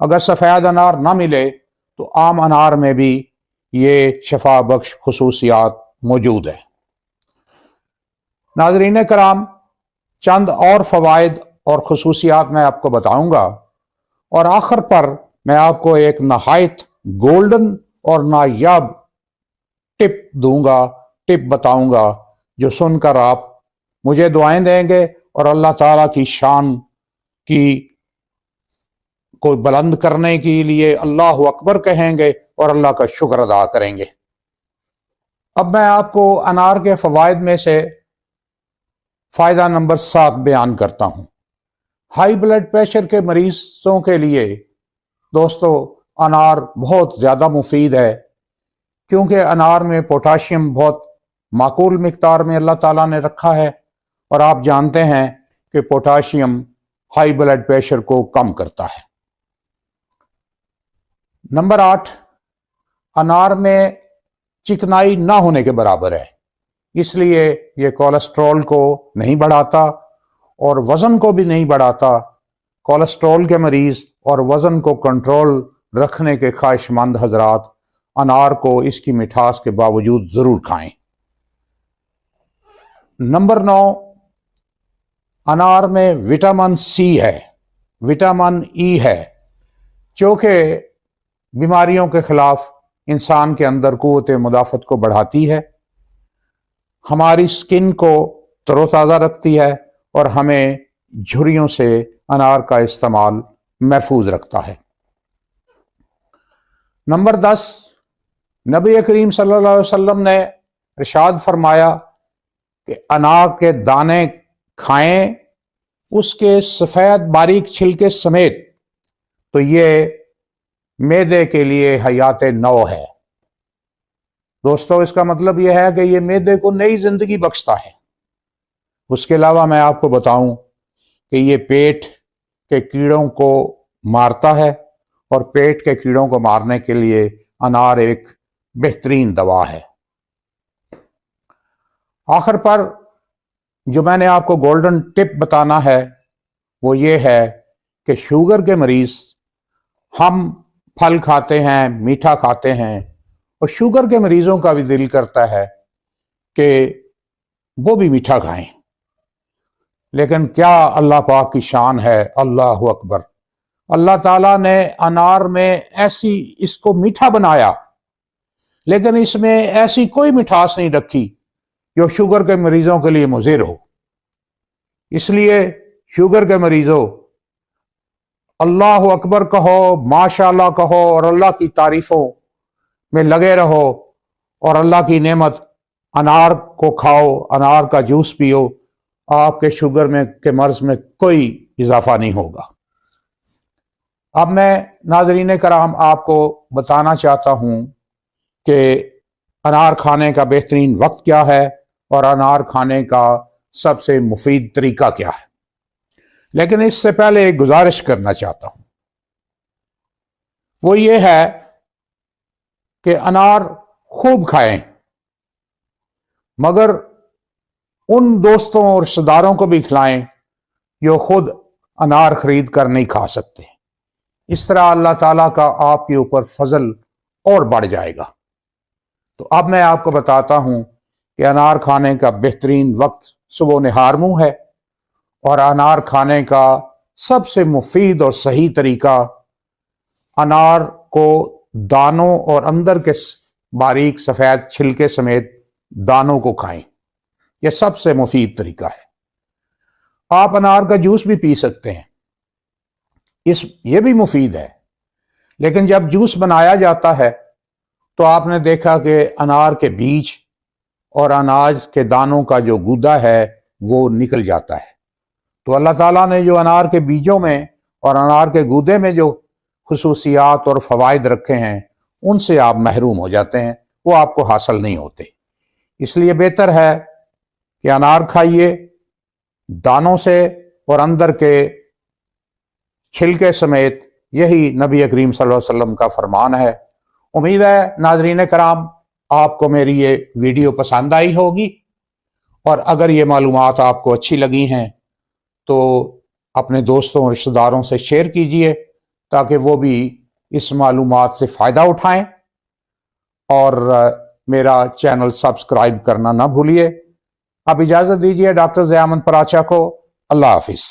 اگر سفید انار نہ ملے تو عام انار میں بھی یہ شفا بخش خصوصیات موجود ہیں۔ ناظرین کرام، چند اور فوائد اور خصوصیات میں آپ کو بتاؤں گا، اور آخر پر میں آپ کو ایک نہایت گولڈن اور نایاب ٹپ بتاؤں گا، جو سن کر آپ مجھے دعائیں دیں گے اور اللہ تعالیٰ کی شان کی کو بلند کرنے کے لیے اللہ اکبر کہیں گے اور اللہ کا شکر ادا کریں گے۔ اب میں آپ کو انار کے فوائد میں سے فائدہ نمبر 7 بیان کرتا ہوں۔ ہائی بلڈ پریشر کے مریضوں کے لیے دوستو انار بہت زیادہ مفید ہے، کیونکہ انار میں پوٹاشیم بہت معقول مقدار میں اللہ تعالیٰ نے رکھا ہے، اور آپ جانتے ہیں کہ پوٹاشیم ہائی بلڈ پریشر کو کم کرتا ہے۔ نمبر 8، انار میں چکنائی نہ ہونے کے برابر ہے، اس لیے یہ کولیسٹرول کو نہیں بڑھاتا اور وزن کو بھی نہیں بڑھاتا۔ کولیسٹرول کے مریض اور وزن کو کنٹرول رکھنے کے خواہش مند حضرات انار کو اس کی مٹھاس کے باوجود ضرور کھائیں۔ نمبر 9، انار میں وٹامن سی ہے، وٹامن ای ہے، جو کہ بیماریوں کے خلاف انسان کے اندر قوت مدافعت کو بڑھاتی ہے، ہماری سکن کو تر و تازہ رکھتی ہے، اور ہمیں جھریوں سے انار کا استعمال محفوظ رکھتا ہے۔ نمبر 10، نبی کریم صلی اللہ علیہ وسلم نے ارشاد فرمایا کہ انار کے دانے کھائیں، اس کے سفید باریک چھلکے سمیت، تو یہ معدے کے لیے حیات نو ہے۔ دوستو اس کا مطلب یہ ہے کہ یہ معدے کو نئی زندگی بخشتا ہے۔ اس کے علاوہ میں آپ کو بتاؤں کہ یہ پیٹ کے کیڑوں کو مارتا ہے، اور پیٹ کے کیڑوں کو مارنے کے لیے انار ایک بہترین دوا ہے۔ آخر پر جو میں نے آپ کو گولڈن ٹپ بتانا ہے وہ یہ ہے کہ شوگر کے مریض، ہم پھل کھاتے ہیں، میٹھا کھاتے ہیں، اور شوگر کے مریضوں کا بھی دل کرتا ہے کہ وہ بھی میٹھا کھائیں، لیکن کیا اللہ پاک کی شان ہے، اللہ اکبر۔ اللہ تعالیٰ نے انار میں ایسی اس کو میٹھا بنایا، لیکن اس میں ایسی کوئی مٹھاس نہیں رکھی جو شوگر کے مریضوں کے لیے مضر ہو۔ اس لیے شوگر کے مریضوں اللہ اکبر کہو، ماشاءاللہ کہو، اور اللہ کی تعریفوں میں لگے رہو، اور اللہ کی نعمت انار کو کھاؤ، انار کا جوس پیو، آپ کے شوگر کے مرض میں کوئی اضافہ نہیں ہوگا۔ اب میں ناظرین کرام آپ کو بتانا چاہتا ہوں کہ انار کھانے کا بہترین وقت کیا ہے اور انار کھانے کا سب سے مفید طریقہ کیا ہے، لیکن اس سے پہلے ایک گزارش کرنا چاہتا ہوں، وہ یہ ہے کہ انار خوب کھائیں، مگر ان دوستوں اور رشتہ داروں کو بھی کھلائیں جو خود انار خرید کر نہیں کھا سکتے۔ اس طرح اللہ تعالیٰ کا آپ کے اوپر فضل اور بڑھ جائے گا۔ تو اب میں آپ کو بتاتا ہوں کہ انار کھانے کا بہترین وقت صبح نہار منہ ہے، اور انار کھانے کا سب سے مفید اور صحیح طریقہ انار کو دانوں اور اندر کے باریک سفید چھلکے سمیت دانوں کو کھائیں، یہ سب سے مفید طریقہ ہے۔ آپ انار کا جوس بھی پی سکتے ہیں، یہ بھی مفید ہے، لیکن جب جوس بنایا جاتا ہے تو آپ نے دیکھا کہ انار کے بیج اور اناج کے دانوں کا جو گودا ہے وہ نکل جاتا ہے۔ تو اللہ تعالیٰ نے جو انار کے بیجوں میں اور انار کے گودے میں جو خصوصیات اور فوائد رکھے ہیں، ان سے آپ محروم ہو جاتے ہیں، وہ آپ کو حاصل نہیں ہوتے۔ اس لیے بہتر ہے کہ انار کھائیے دانوں سے اور اندر کے چھلکے سمیت، یہی نبی کریم صلی اللہ علیہ وسلم کا فرمان ہے۔ امید ہے ناظرین کرام آپ کو میری یہ ویڈیو پسند آئی ہوگی، اور اگر یہ معلومات آپ کو اچھی لگی ہیں تو اپنے دوستوں اور رشتہ داروں سے شیئر کیجئے تاکہ وہ بھی اس معلومات سے فائدہ اٹھائیں، اور میرا چینل سبسکرائب کرنا نہ بھولیے۔ اب اجازت دیجیے ڈاکٹر ضیاء احمد پراچا کو۔ اللہ حافظ۔